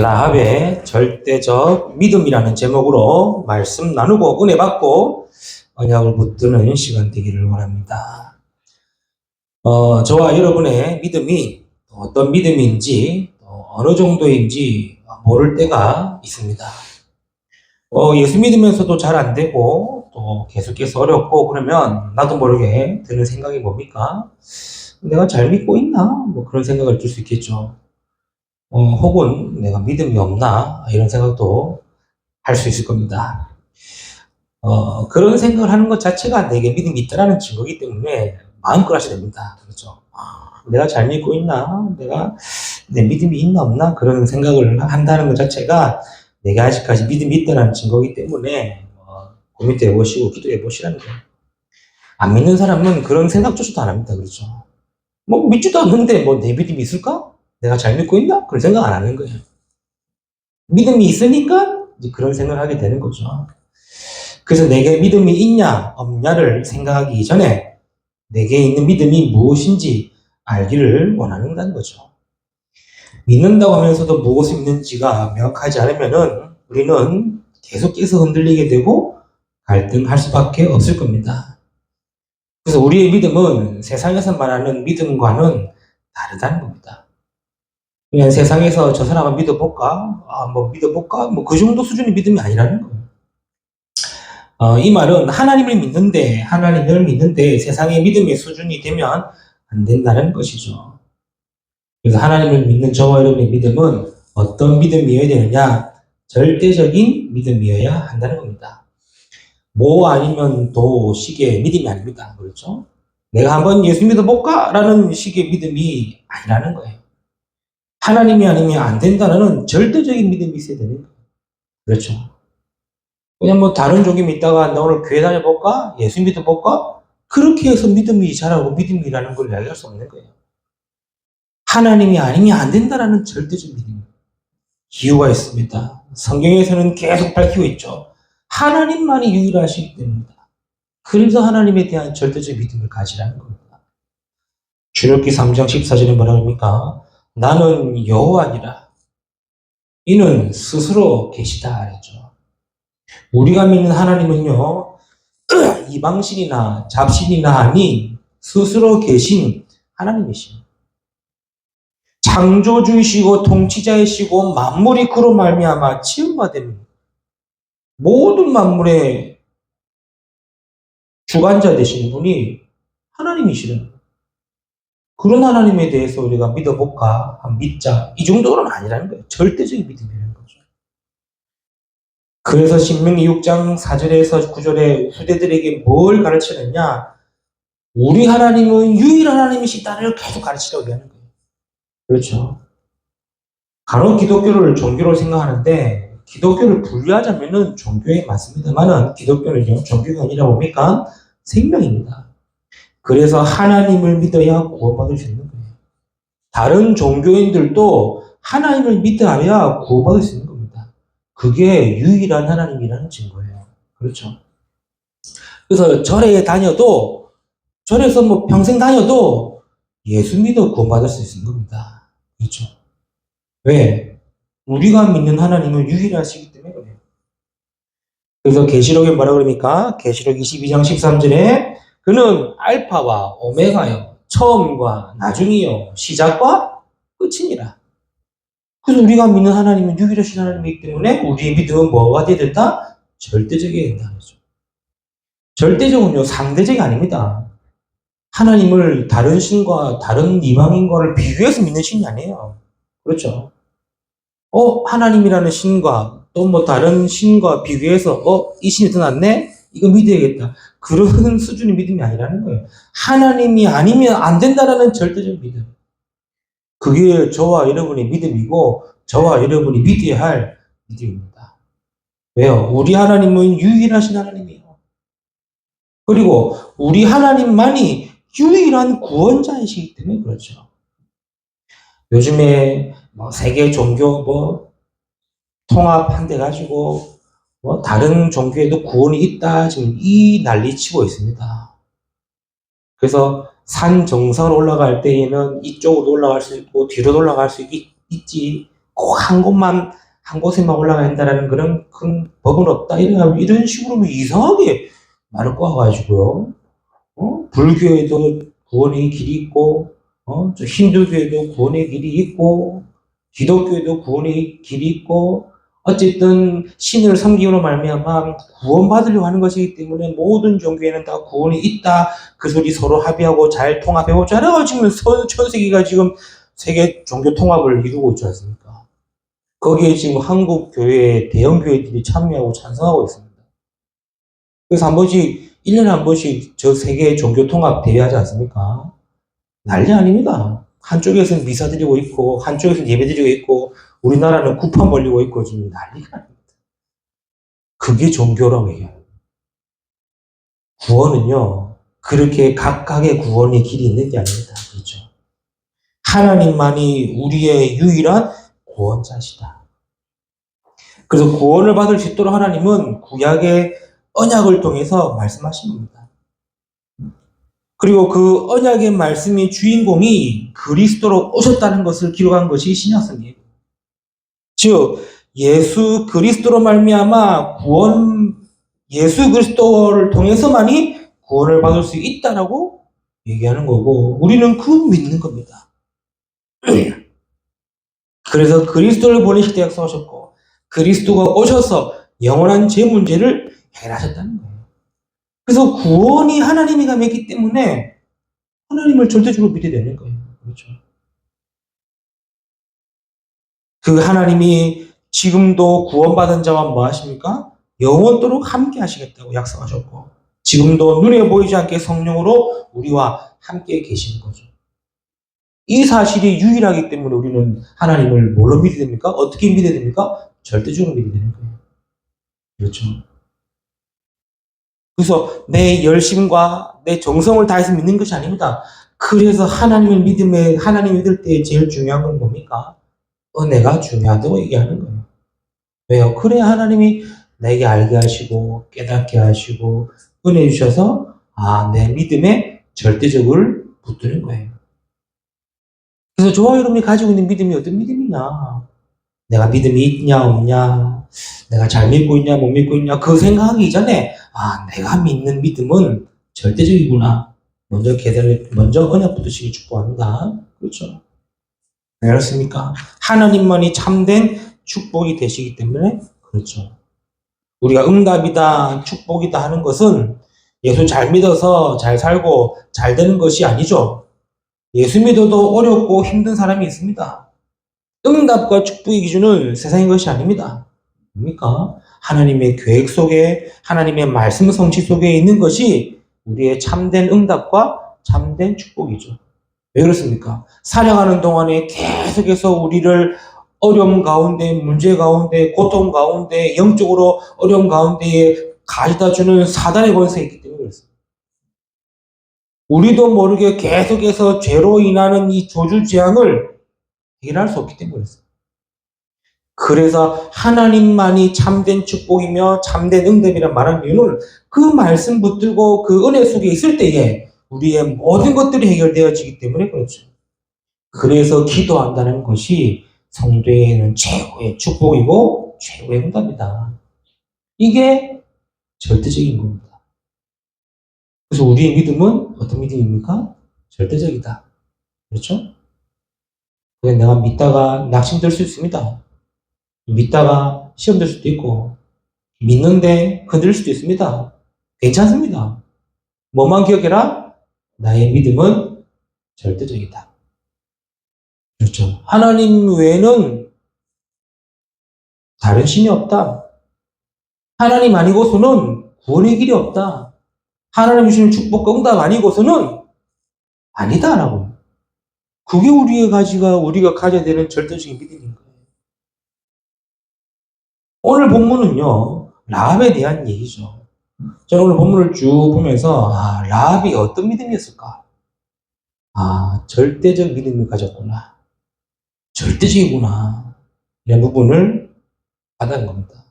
라합의 절대적 믿음이라는 제목으로 말씀 나누고 은혜 받고 언약을 붙드는 시간 되기를 원합니다. 저와 여러분의 믿음이 어떤 믿음인지 어느 정도인지 모를 때가 있습니다. 예수 믿으면서도 잘 안 되고 또 계속해서 어렵고 그러면 나도 모르게 드는 생각이 뭡니까? 내가 잘 믿고 있나? 뭐 그런 생각을 들 수 있겠죠. 혹은 내가 믿음이 없나? 이런 생각도 할 수 있을 겁니다. 그런 생각을 하는 것 자체가 내게 믿음이 있다는 증거이기 때문에 마음껏 하셔야 됩니다. 그렇죠? 내가 잘 믿고 있나? 내 믿음이 있나 없나? 그런 생각을 한다는 것 자체가 내가 아직까지 믿음이 있다는 증거이기 때문에 고민도 해보시고 기도해 보시라는 거예요. 안 믿는 사람은 그런 생각조차도 안 합니다. 그렇죠? 뭐 믿지도 않는데 뭐 내 믿음이 있을까? 내가 잘 믿고 있나? 그런 생각 안 하는 거예요. 믿음이 있으니까 이제 그런 생각을 하게 되는 거죠. 그래서 내게 믿음이 있냐 없냐를 생각하기 전에 내게 있는 믿음이 무엇인지 알기를 원하는다는 거죠. 믿는다고 하면서도 무엇을 믿는지가 명확하지 않으면은 우리는 계속해서 흔들리게 되고 갈등할 수밖에 없을 겁니다. 그래서 우리의 믿음은 세상에서 말하는 믿음과는 다르다는 겁니다. 그냥 세상에서 저 사람을 믿어볼까? 믿어볼까? 그 정도 수준의 믿음이 아니라는 거예요. 이 말은 하나님을 믿는데 세상의 믿음의 수준이 되면 안 된다는 것이죠. 그래서 하나님을 믿는 저와 여러분의 믿음은 어떤 믿음이어야 되느냐? 절대적인 믿음이어야 한다는 겁니다. 뭐 아니면 도 식의 믿음이 아닙니다. 그렇죠? 내가 한번 예수 믿어볼까? 라는 식의 믿음이 아니라는 거예요. 하나님이 아니면 안 된다는 절대적인 믿음이 있어야 되는 거예요. 그렇죠? 그냥 뭐 다른 종이 믿다가 나 오늘 교회 다녀볼까? 예수 믿어볼까? 그렇게 해서 믿음이 자라고 믿음이라는 걸 이야기할 수 없는 거예요. 하나님이 아니면 안 된다는 절대적 믿음. 이유가 있습니다. 성경에서는 계속 밝히고 있죠. 하나님만이 유일하시기 때문입니다. 그래서 하나님에 대한 절대적 믿음을 가지라는 겁니다. 출애굽기 3장 14절에 뭐라 합니까? 나는 여호와니라. 이는 스스로 계시다 그랬죠. 우리가 믿는 하나님은요, 이방신이나 잡신이나 아닌 스스로 계신 하나님이십니다. 창조주이시고 통치자이시고 만물이 그로 말미암아 지음받은 모든 만물의 주관자 되신 분이 하나님이시라는 거예요. 그런 하나님에 대해서 우리가 믿어볼까? 믿자. 이 정도는 아니라는 거예요. 절대적인 믿음이라는 거죠. 그래서 신명기 6장 4절에서 9절에 후대들에게 뭘 가르치느냐? 우리 하나님은 유일한 하나님이시다를 계속 가르치라고 하는 거예요. 그렇죠. 간혹 기독교를 종교로 생각하는데 기독교를 분류하자면은 종교에 맞습니다만은 기독교는요, 종교가 아니라 뭡니까? 생명입니다. 그래서 하나님을 믿어야 구원받을 수 있는 거예요. 다른 종교인들도 하나님을 믿어야 구원받을 수 있는 겁니다. 그게 유일한 하나님이라는 증거예요. 그렇죠. 그래서 절에서 뭐 평생 다녀도 예수 믿어 구원받을 수 있는 겁니다. 그렇죠. 왜? 우리가 믿는 하나님은 유일하시기 때문에 그래요. 그래서 계시록에 뭐라 그럽니까? 계시록 22장 13절에 그는 알파와 오메가요, 처음과 나중이요, 시작과 끝이니라. 그래서 우리가 믿는 하나님은 유일하신 하나님이기 때문에 우리의 믿음은 뭐가 되어야 된다? 절대적이어야 된다는 거죠. 절대적은요, 상대적이 아닙니다. 하나님을 다른 신과 다른 이방인과를 비교해서 믿는 신이 아니에요. 그렇죠? 하나님이라는 신과 또 뭐 다른 신과 비교해서 이 신이 더 낫네? 이거 믿어야겠다. 그런 수준의 믿음이 아니라는 거예요. 하나님이 아니면 안 된다라는 절대적 믿음. 그게 저와 여러분의 믿음이고 저와 여러분이 믿어야 할 믿음입니다. 왜요? 우리 하나님은 유일하신 하나님이에요. 그리고 우리 하나님만이 유일한 구원자이시기 때문에 그렇죠. 요즘에 세계 종교 통합한데 가지고 다른 종교에도 구원이 있다 지금 이 난리치고 있습니다. 그래서 산 정상으로 올라갈 때에는 이쪽으로 올라갈 수 있고 뒤로 올라갈 수 있지. 꼭 한 곳에만 올라가야 한다라는 그런 큰 법은 없다. 이런 식으로 이상하게 말을 꼬아가지고요. 불교에도 구원의 길이 있고, 힌두교에도 구원의 길이 있고, 기독교에도 구원의 길이 있고, 어쨌든 신을 섬김으로 말미암아 구원받으려고 하는 것이기 때문에 모든 종교에는 다 구원이 있다. 그 소리 서로 합의하고 잘 통합해보자. 지금 전 세계가 지금 세계 종교 통합을 이루고 있지 않습니까? 거기에 지금 한국 교회, 대형 교회들이 참여하고 찬성하고 있습니다. 그래서 한 번씩, 1년에 한 번씩 저 세계 종교 통합 대회하지 않습니까? 난리 아닙니다. 한쪽에서는 미사 드리고 있고, 한쪽에서는 예배 드리고 있고, 우리나라는 구판 벌리고 있고, 지금 난리가 아닙니다. 그게 종교라고 해요. 구원은요, 그렇게 각각의 구원의 길이 있는 게 아닙니다. 그렇죠? 하나님만이 우리의 유일한 구원자시다. 그래서 구원을 받을 수 있도록 하나님은 구약의 언약을 통해서 말씀하신 겁니다. 그리고 그 언약의 말씀의 주인공이 그리스도로 오셨다는 것을 기록한 것이 신약성이에요. 즉 예수 그리스도로 말미암아 예수 그리스도를 통해서만이 구원을 받을 수 있다라고 얘기하는 거고 우리는 그 믿는 겁니다. 그래서 그리스도를 보내실 때 약속하셨고 그리스도가 오셔서 영원한 제 문제를 해결하셨다는 거예요. 그래서 구원이 하나님이 감했기 때문에 하나님을 절대적으로 믿어야 되는 거예요. 그렇죠. 그 하나님이 지금도 구원받은 자와 뭐 하십니까? 영원토록 함께 하시겠다고 약속하셨고 지금도 눈에 보이지 않게 성령으로 우리와 함께 계시는 거죠. 이 사실이 유일하기 때문에 우리는 하나님을 뭘로 믿어야 됩니까? 어떻게 믿어야 됩니까? 절대적으로 믿어야 되는 거예요. 그렇죠. 그래서 내 열심과 내 정성을 다해서 믿는 것이 아닙니다. 그래서 하나님을 하나님 믿을 때 제일 중요한 건 뭡니까? 은혜가 중요하다고 얘기하는 거예요. 왜요? 그래야 하나님이 내게 알게 하시고 깨닫게 하시고 은혜 주셔서 내 믿음에 절대적을 붙드는 거예요. 그래서 저와 여러분이 가지고 있는 믿음이 어떤 믿음이냐? 내가 믿음이 있냐 없냐? 내가 잘 믿고 있냐 못 믿고 있냐? 그 생각하기 전에 내가 믿는 믿음은 절대적이구나. 먼저 언약 붙으시기 축복합니다. 그렇죠? 왜 그렇습니까? 하나님만이 참된 축복이 되시기 때문에 그렇죠. 우리가 응답이다, 축복이다 하는 것은 예수 잘 믿어서 잘 살고 잘 되는 것이 아니죠. 예수 믿어도 어렵고 힘든 사람이 있습니다. 응답과 축복의 기준은 세상의 것이 아닙니다. 뭡니까? 하나님의 계획 속에 하나님의 말씀 성취 속에 있는 것이 우리의 참된 응답과 참된 축복이죠. 왜 그렇습니까? 사냥하는 동안에 계속해서 우리를 어려움 가운데, 문제 가운데, 고통 가운데, 영적으로 어려움 가운데에 가져다 주는 사단의 권세가 있기 때문에 그렇습니다. 우리도 모르게 계속해서 죄로 인하는 이 저주재앙을 해결할 수 없기 때문에 그렇습니다. 그래서 하나님만이 참된 축복이며 참된 응답이란 말하는 이유는 그 말씀 붙들고 그 은혜 속에 있을 때에 우리의 모든 것들이 해결되어지기 때문에 그렇죠. 그래서 기도한다는 것이 성도에게는 최고의 축복이고 최고의 응답이다. 이게 절대적인 겁니다. 그래서 우리의 믿음은 어떤 믿음입니까? 절대적이다. 그렇죠? 그래서 내가 믿다가 낙심될 수 있습니다. 믿다가 시험 될 수도 있고 믿는데 흔들릴 수도 있습니다. 괜찮습니다. 뭐만 기억해라? 나의 믿음은 절대적이다. 그렇죠. 하나님 외에는 다른 신이 없다. 하나님 아니고서는 구원의 길이 없다. 하나님 주시는 축복과 응답 아니고서는 아니다라고. 그게 우리가 가져야 되는 절대적인 믿음인 거예요. 오늘 본문은요, 라합에 대한 얘기죠. 저는 오늘 본문을 쭉 보면서 라합이 어떤 믿음이었을까? 절대적 믿음을 가졌구나. 절대적이구나. 이런 부분을 받은 겁니다.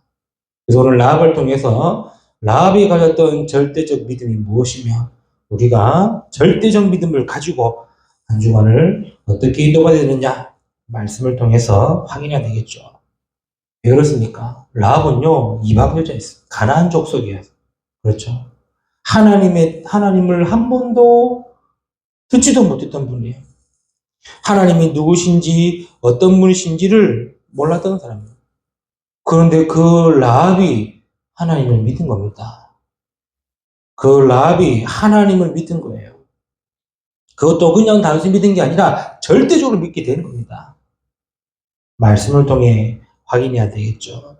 그래서 오늘 라합을 통해서 라합이 가졌던 절대적 믿음이 무엇이며 우리가 절대적 믿음을 가지고 한 주간을 어떻게 인도가 되느냐 말씀을 통해서 확인해야 되겠죠. 왜 그렇습니까? 라합은요, 이방 여자였어요. 가나안 족속이에요. 그렇죠. 하나님을 한 번도 듣지도 못했던 분이에요. 하나님이 누구신지, 어떤 분이신지를 몰랐던 사람이에요. 그런데 그 라합이 하나님을 믿은 겁니다. 그 라합이 하나님을 믿은 거예요. 그것도 그냥 단순히 믿은 게 아니라 절대적으로 믿게 되는 겁니다. 말씀을 통해 확인해야 되겠죠.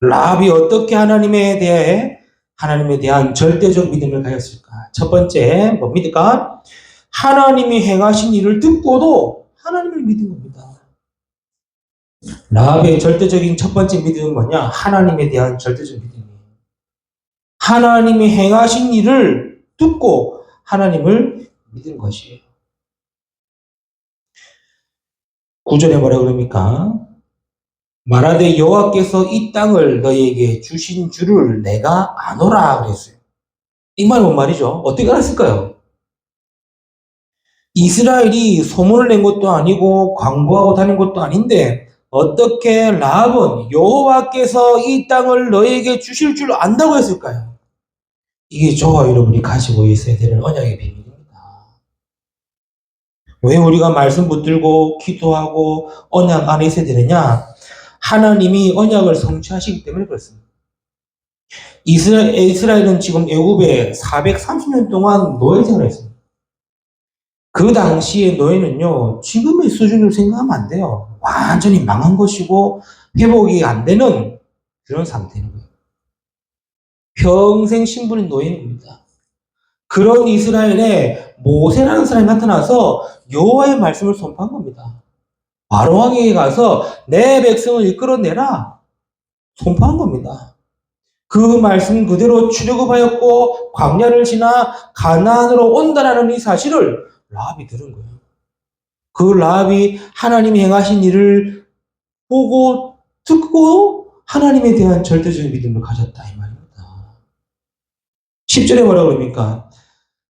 라합이 어떻게 하나님에 대한 절대적 믿음을 가졌을까? 첫 번째, 뭡니까? 하나님이 행하신 일을 듣고도 하나님을 믿은 겁니다. 라합의 절대적인 첫 번째 믿음은 뭐냐? 하나님에 대한 절대적 믿음이에요. 하나님이 행하신 일을 듣고 하나님을 믿은 것이에요. 9절에 뭐라 그럽니까? 말하되 여호와께서 이 땅을 너희에게 주신 줄을 내가 아노라 그랬어요. 이 말은 뭔 말이죠? 어떻게 알았을까요? 이스라엘이 소문을 낸 것도 아니고 광고하고 다닌 것도 아닌데 어떻게 라합은 여호와께서 이 땅을 너희에게 주실 줄 안다고 했을까요? 이게 저와 여러분이 가지고 있어야 되는 언약의 비밀입니다. 왜 우리가 말씀 붙들고 기도하고 언약 안에 있어야 되느냐? 하나님이 언약을 성취하시기 때문에 그렇습니다. 이스라엘은 지금 애굽에 430년 동안 노예 생활했습니다. 그 당시의 노예는요, 지금의 수준으로 생각하면 안 돼요. 완전히 망한 것이고 회복이 안 되는 그런 상태인 거예요. 평생 신분인 노예인 겁니다. 그런 이스라엘에 모세라는 사람이 나타나서 여호와의 말씀을 선포한 겁니다. 바로왕에게 가서 내 백성을 이끌어내라 선포한 겁니다. 그 말씀 그대로 출애굽하였고 광야를 지나 가나안으로 온다라는 이 사실을 라합이 들은 거예요. 그 라합이 하나님이 행하신 일을 보고 듣고 하나님에 대한 절대적인 믿음을 가졌다 이 말입니다. 10절에 뭐라고 그럽니까?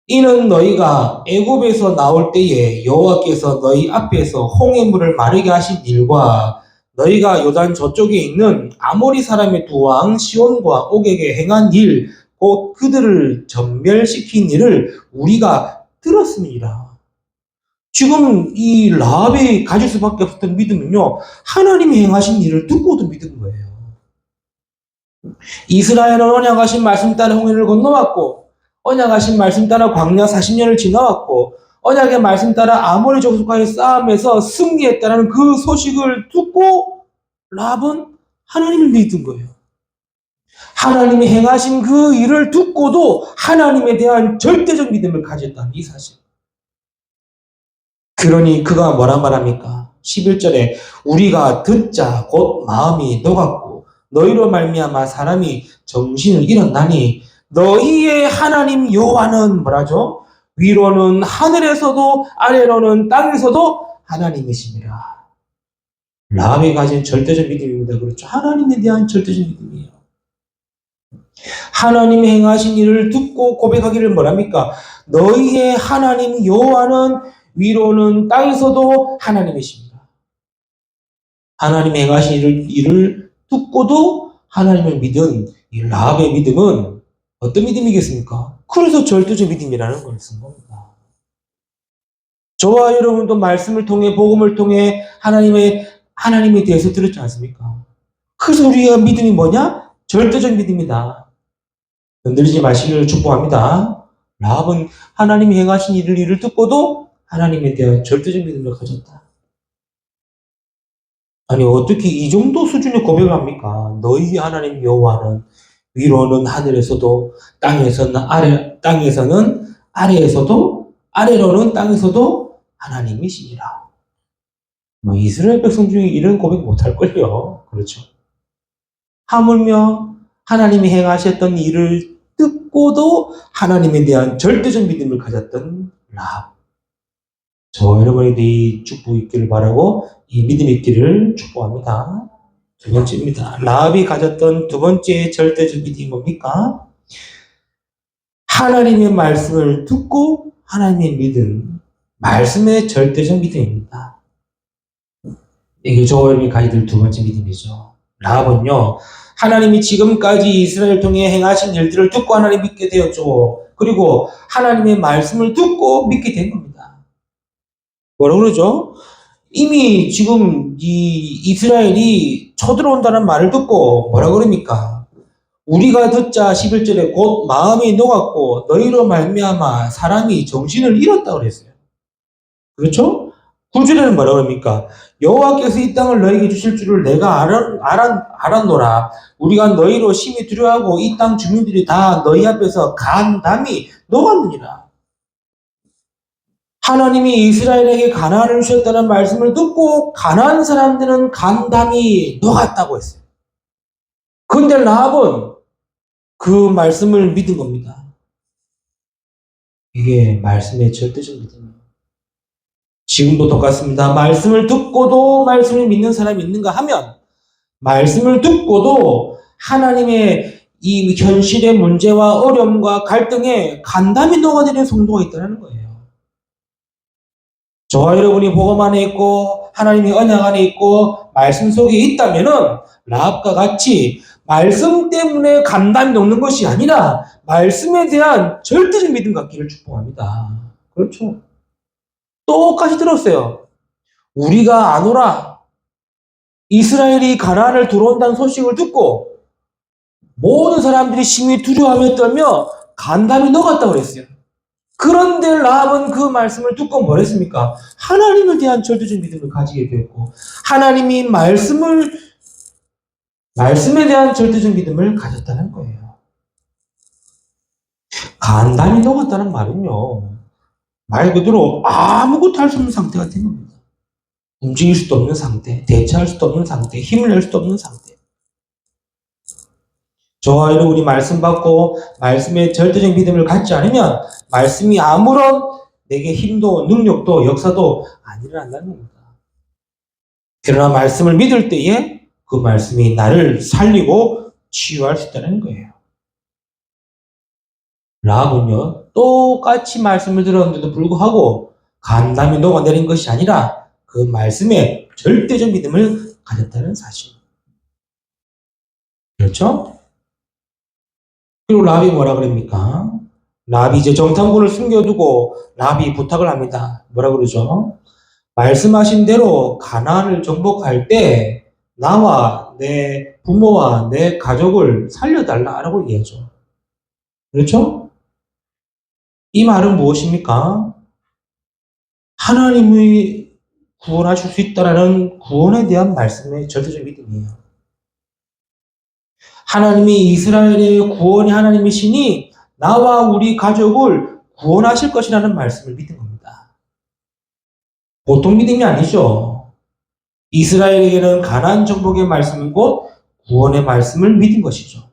이는 너희가 애굽에서 나올 때에 여호와께서 너희 앞에서 홍해물을 마르게 하신 일과 너희가 요단 저쪽에 있는 아모리 사람의 두 왕 시온과 옥에게 행한 일, 곧 그들을 전멸시킨 일을 우리가 들었습니다. 지금 이 라합이 가질 수밖에 없었던 믿음은요, 하나님이 행하신 일을 듣고도 믿은 거예요. 이스라엘은 언약하신 말씀 따라 홍해를 건너왔고, 언약하신 말씀 따라 광야 40년을 지나왔고, 언약의 말씀 따라 아모리 족속과의 싸움에서 승리했다는 그 소식을 듣고 라합은 하나님을 믿은 거예요. 하나님이 행하신 그 일을 듣고도 하나님에 대한 절대적 믿음을 가졌다는 이 사실. 그러니 그가 뭐라 말합니까? 11절에 우리가 듣자 곧 마음이 녹았고 너희로 말미암아 사람이 정신을 잃었나니 너희의 하나님 여호와는 뭐라죠? 위로는 하늘에서도 아래로는 땅에서도 하나님이시니라. 라합이 가진 절대적 믿음입니다. 그렇죠? 하나님에 대한 절대적 믿음이에요. 하나님이 행하신 일을 듣고 고백하기를 뭐랍니까? 너희의 하나님 여호와는 위로는 땅에서도 하나님이십니다. 하나님이 행하신 일을 듣고도 하나님을 믿은 이 라합의 믿음은 어떤 믿음이겠습니까? 그래서 절대적 믿음이라는 걸 쓴 겁니다. 저와 여러분도 말씀을 통해 복음을 통해 하나님에 대해서 들었지 않습니까? 그래서 우리가 믿음이 뭐냐? 절대적 믿음이다. 흔들리지 마시기를 축복합니다. 라합은 하나님이 행하신 일을 듣고도 하나님에 대한 절대적 믿음을 가졌다. 아니 어떻게 이 정도 수준의 고백을 합니까? 너희 하나님 여호와는 위로는 하늘에서도 땅에서는 아래에서도 아래로는 땅에서도 하나님이시니라. 뭐 이스라엘 백성 중에 이런 고백 못할걸요. 그렇죠. 하물며 하나님이 행하셨던 일을 듣고도 하나님에 대한 절대적 믿음을 가졌던 라합. 저 여러분에게 이 축복 있기를 바라고 이 믿음 있기를 축복합니다. 두 번째입니다. 라합이 가졌던 두 번째 절대적 믿음이 뭡니까? 하나님의 말씀을 듣고 하나님의 믿음, 말씀의 절대적 믿음입니다. 이게 저와 가지들 두 번째 믿음이죠. 라합은요, 하나님이 지금까지 이스라엘 통해 행하신 일들을 듣고 하나님 믿게 되었죠. 그리고 하나님의 말씀을 듣고 믿게 된 겁니다. 뭐라 그러죠? 이미 지금 이 이스라엘이 쳐들어온다는 말을 듣고 뭐라 그럽니까? 우리가 듣자 11절에 곧 마음이 녹았고 너희로 말미암아 사람이 정신을 잃었다 그랬어요. 그렇죠? 9절에는 뭐라 그럽니까? 여호와께서 이 땅을 너희에게 주실 줄을 내가 알았노라. 우리가 너희로 심히 두려워하고 이 땅 주민들이 다 너희 앞에서 간담이 녹았느니라. 하나님이 이스라엘에게 가나안을 주셨다는 말씀을 듣고 가나안 사람들은 간담이 녹았다고 했어요. 그런데 라합은 그 말씀을 믿은 겁니다. 이게 말씀의 절대적 믿음이에요. 지금도 똑같습니다. 말씀을 듣고도 말씀을 믿는 사람이 있는가 하면 말씀을 듣고도 하나님의 이 현실의 문제와 어려움과 갈등에 간담이 녹아내리는 성도가 있다는 거예요. 저와 여러분이 복음 안에 있고 하나님의 언약 안에 있고 말씀 속에 있다면은 라합과 같이 말씀 때문에 간담이 녹는 것이 아니라 말씀에 대한 절대적 믿음 갖기를 축복합니다. 그렇죠? 똑같이 들었어요. 우리가 아노라 이스라엘이 가나안을 들어온다는 소식을 듣고 모든 사람들이 심히 두려워하며 떨며 간담이 녹았다고 그랬어요. 그런데 라합은 그 말씀을 듣고 뭘 했습니까? 하나님에 대한 절대적 믿음을 가지게 되었고 하나님이 말씀에 대한 절대적 믿음을 가졌다는 거예요. 간담이 녹았다는 말은요. 말 그대로 아무것도 할 수 없는 상태가 된 겁니다. 움직일 수도 없는 상태, 대처할 수도 없는 상태, 힘을 낼 수도 없는 상태. 저와 여러분이 말씀 받고 말씀에 절대적 믿음을 갖지 않으면 말씀이 아무런 내게 힘도 능력도 역사도 안 일어난다는 겁니다. 그러나 말씀을 믿을 때에 그 말씀이 나를 살리고 치유할 수 있다는 거예요. 라합은요, 똑같이 말씀을 들었는데도 불구하고 간담이 녹아내린 것이 아니라 그 말씀에 절대적 믿음을 가졌다는 사실. 그렇죠? 그리고 라합이 뭐라 그럽니까? 라합이 이제 정탐꾼을 숨겨두고 라합이 부탁을 합니다. 뭐라 그러죠? 말씀하신 대로 가나안을 정복할 때 나와 내 부모와 내 가족을 살려달라라고 얘기하죠. 그렇죠? 이 말은 무엇입니까? 하나님이 구원하실 수 있다라는 구원에 대한 말씀의 절대적 믿음이에요. 하나님이 이스라엘의 구원의 하나님이시니 나와 우리 가족을 구원하실 것이라는 말씀을 믿은 겁니다. 보통 믿음이 아니죠. 이스라엘에게는 가나안 정복의 말씀은 곧 구원의 말씀을 믿은 것이죠.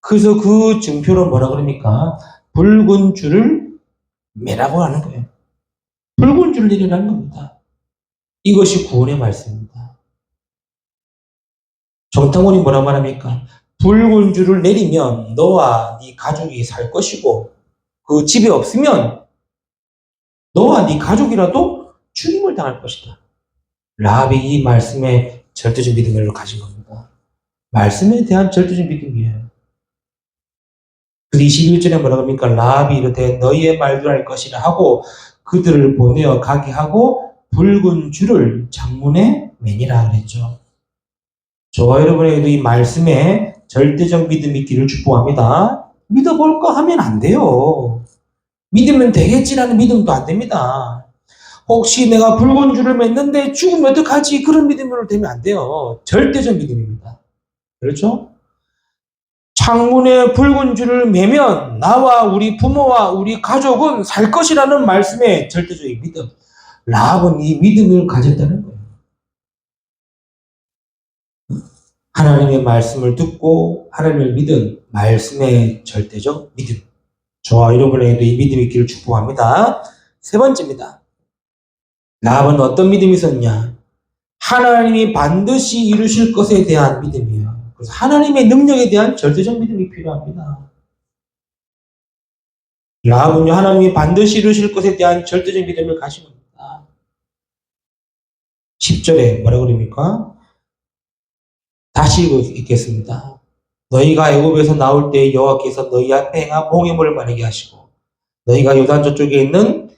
그래서 그 증표로 뭐라 그럽니까? 붉은 줄을 매라고 하는 거예요. 붉은 줄을 내리라는 겁니다. 이것이 구원의 말씀입니다. 정탐꾼이 뭐라 말합니까? 붉은 줄을 내리면 너와 네 가족이 살 것이고 그 집에 없으면 너와 네 가족이라도 죽임을 당할 것이다. 라합이 이 말씀에 절대적 믿음을 가진 겁니다. 말씀에 대한 절대적 믿음이에요. 그 21절에 뭐라고 합니까? 라합이 이르되 너희의 말대로 할 것이라 하고 그들을 보내어 가게 하고 붉은 줄을 창문에 매니라 그랬죠. 저와 여러분에게도 이 말씀에 절대적 믿음이 있기를 축복합니다. 믿어볼까 하면 안 돼요. 믿으면 되겠지라는 믿음도 안 됩니다. 혹시 내가 붉은 줄을 맺는데 죽으면 어떡하지? 그런 믿음으로 되면 안 돼요. 절대적 믿음입니다. 그렇죠? 창문에 붉은 줄을 매면 나와 우리 부모와 우리 가족은 살 것이라는 말씀의 절대적인 믿음. 라합은 이 믿음을 가졌다는 거예요. 하나님의 말씀을 듣고 하나님을 믿은 말씀의 절대적 믿음. 저와 여러분에게도 이 믿음이 있기를 축복합니다. 세 번째입니다. 라합은 어떤 믿음이 있었냐? 하나님이 반드시 이루실 것에 대한 믿음이에요. 그래서 하나님의 능력에 대한 절대적 믿음이 필요합니다. 라합은요, 하나님이 반드시 이루실 것에 대한 절대적 믿음을 가진 겁니다. 10절에 뭐라 그럽니까? 다시 읽겠습니다. 너희가 애굽에서 나올 때 여호와께서 너희 앞에 행한 봉해물을 마르게 하시고 너희가 요단 저쪽에 있는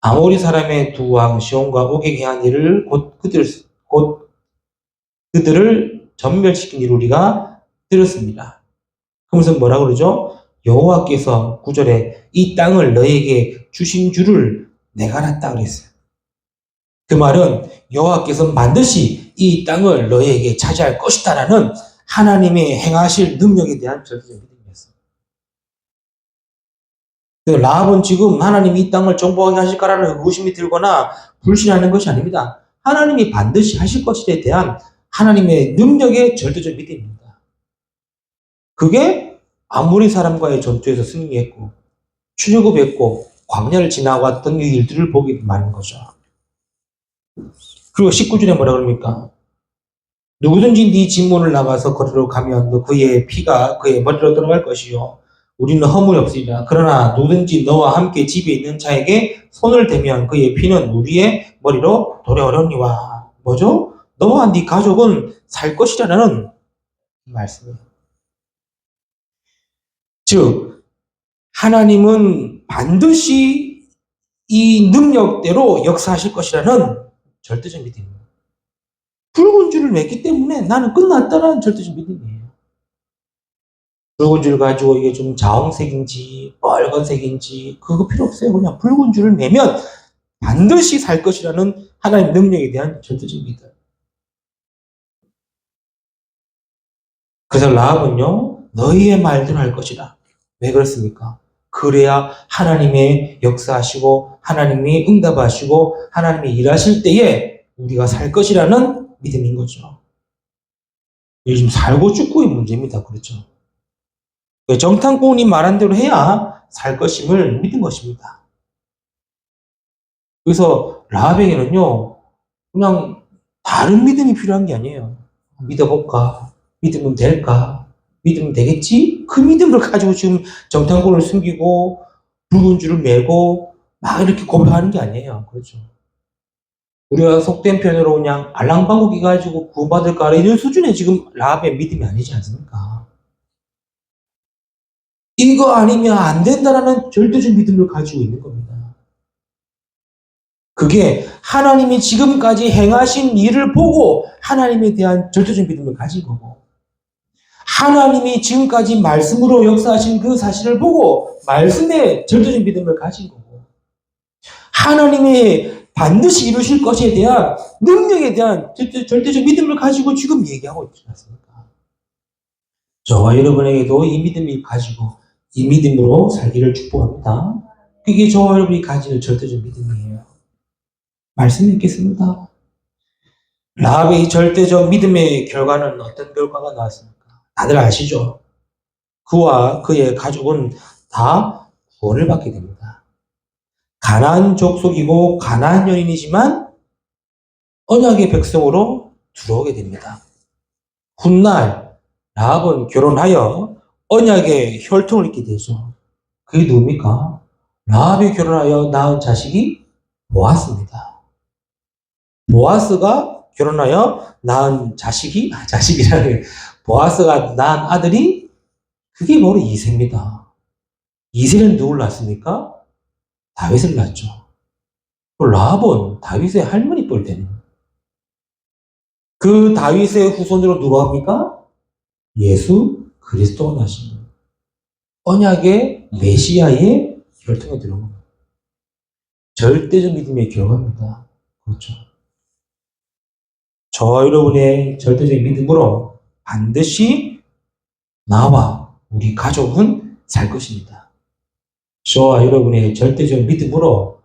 아모리 사람의 두 왕 시온과 오게게 한 일을 곧 그들을 전멸시킨 일을 우리가 들었습니다. 그러면서 뭐라 그러죠? 여호와께서 9절에 이 땅을 너에게 주신 줄을 내가 알았다 그랬어요. 그 말은 여호와께서 반드시 이 땅을 너에게 차지할 것이다라는 하나님의 행하실 능력에 대한 절대적 믿음이었어요. 라합은 지금 하나님이 이 땅을 정복하게 하실까라는 의심이 들거나 불신하는 것이 아닙니다. 하나님이 반드시 하실 것에 대한 하나님의 능력의 절대적 믿음입니다. 그게 아모리 사람과의 전투에서 승리했고 출애굽했고 광야를 지나왔던 이 일들을 보게 많은 거죠. 그리고 19절에 뭐라 그럽니까? 누구든지 네 진문을 나가서 거리로 가면 그의 피가 그의 머리로 들어갈 것이요 우리는 허물이 없으리라. 그러나 누구든지 너와 함께 집에 있는 자에게 손을 대면 그의 피는 우리의 머리로 돌아오려니와. 뭐죠? 너와 네 가족은 살 것이라는 말씀이에요. 즉 하나님은 반드시 이 능력대로 역사하실 것이라는 절대적 믿음입니다. 붉은 줄을 맺기 때문에 나는 끝났다라는 절대적 믿음이에요. 붉은 줄 가지고 이게 좀 자홍색인지 빨간색인지 그거 필요 없어요. 그냥 붉은 줄을 매면 반드시 살 것이라는 하나님의 능력에 대한 절대적 믿음. 그래서 라합은요, 너희의 말대로 할 것이다. 왜 그렇습니까? 그래야 하나님의 역사하시고 하나님이 응답하시고 하나님이 일하실 때에 우리가 살 것이라는 믿음인 거죠. 요즘 살고 죽고의 문제입니다. 그렇죠? 정탐꾼이 말한 대로 해야 살 것임을 믿은 것입니다. 그래서 라합에게는요, 그냥 다른 믿음이 필요한 게 아니에요. 믿어볼까? 믿으면 될까? 믿으면 되겠지? 그 믿음을 가지고 지금 정탐꾼을 숨기고 붉은 줄을 메고 막 이렇게 고백하는 게 아니에요. 그렇죠? 우리가 속된 표현으로 그냥 알랑방귀 가지고 구원받을까 이런 수준의 지금 라합의 믿음이 아니지 않습니까? 이거 아니면 안 된다라는 절대적 믿음을 가지고 있는 겁니다. 그게 하나님이 지금까지 행하신 일을 보고 하나님에 대한 절대적 믿음을 가진 거고 하나님이 지금까지 말씀으로 역사하신 그 사실을 보고 말씀에 절대적 믿음을 가진 거고 하나님이 반드시 이루실 것에 대한 능력에 대한 절대적 믿음을 가지고 지금 얘기하고 있지 않습니까? 저와 여러분에게도 이 믿음이 가지고 이 믿음으로 살기를 축복합니다. 그게 저와 여러분이 가지는 절대적 믿음이에요. 말씀 읽겠습니다. 라합의 절대적 믿음의 결과는 어떤 결과가 나왔습니까? 다들 아시죠? 그와 그의 가족은 다 구원을 받게 됩니다. 가나안 족속이고 가나안 여인이지만 언약의 백성으로 들어오게 됩니다. 훗날 라합은 결혼하여 언약의 혈통을 잇게 되죠. 그게 누굽니까? 라합이 결혼하여 낳은 자식이 보아스입니다. 보아스가 결혼하여 낳은 자식이라는 보아스가 낳은 아들이 그게 바로 이새입니다. 이새는 누굴 낳습니까? 다윗을 낳죠. 라합은 다윗의 할머니 뻘 되는 그 다윗의 후손으로 누가 합니까? 예수 그리스도가 나신 거예요. 언약의 메시아의 혈통에 들어온 거예요. 절대적 믿음의 결과입니다. 그렇죠. 저와 여러분의 절대적 믿음으로 반드시 나와 우리 가족은 살 것입니다. 저와 여러분의 절대적 믿음으로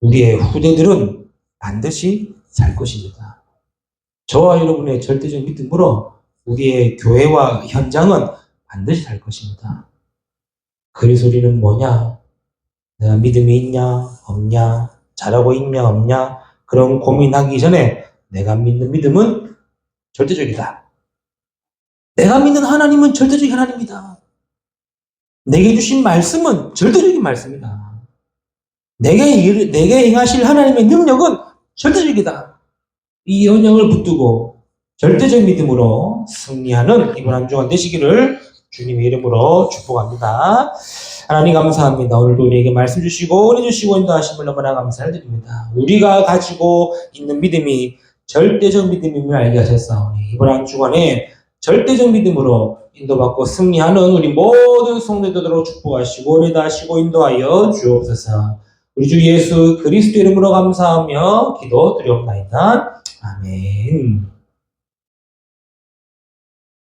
우리의 후대들은 반드시 살 것입니다. 저와 여러분의 절대적 믿음으로 우리의 교회와 현장은 반드시 살 것입니다. 그 소리는 뭐냐? 내가 믿음이 있냐 없냐 잘하고 있냐 없냐 그런 고민하기 전에 내가 믿는 믿음은 절대적이다. 내가 믿는 하나님은 절대적인 하나님이다. 내게 주신 말씀은 절대적인 말씀이다. 내게 행하실 하나님의 능력은 절대적이다. 이 언약을 붙들고 절대적 믿음으로 승리하는 이번 한 주간 되시기를 주님의 이름으로 축복합니다. 하나님 감사합니다. 오늘도 우리에게 말씀 주시고 은혜 주시고 인도하심을 너무나 감사를 드립니다. 우리가 가지고 있는 믿음이 절대적 믿음임을 알게 하셨사오니 이번 한 주간에 절대적 믿음으로 인도받고 승리하는 우리 모든 성도들로 축복하시고 은혜도 하시고 인도하여 주옵소서. 우리 주 예수 그리스도 이름으로 감사하며 기도 드리옵나이다. 아멘.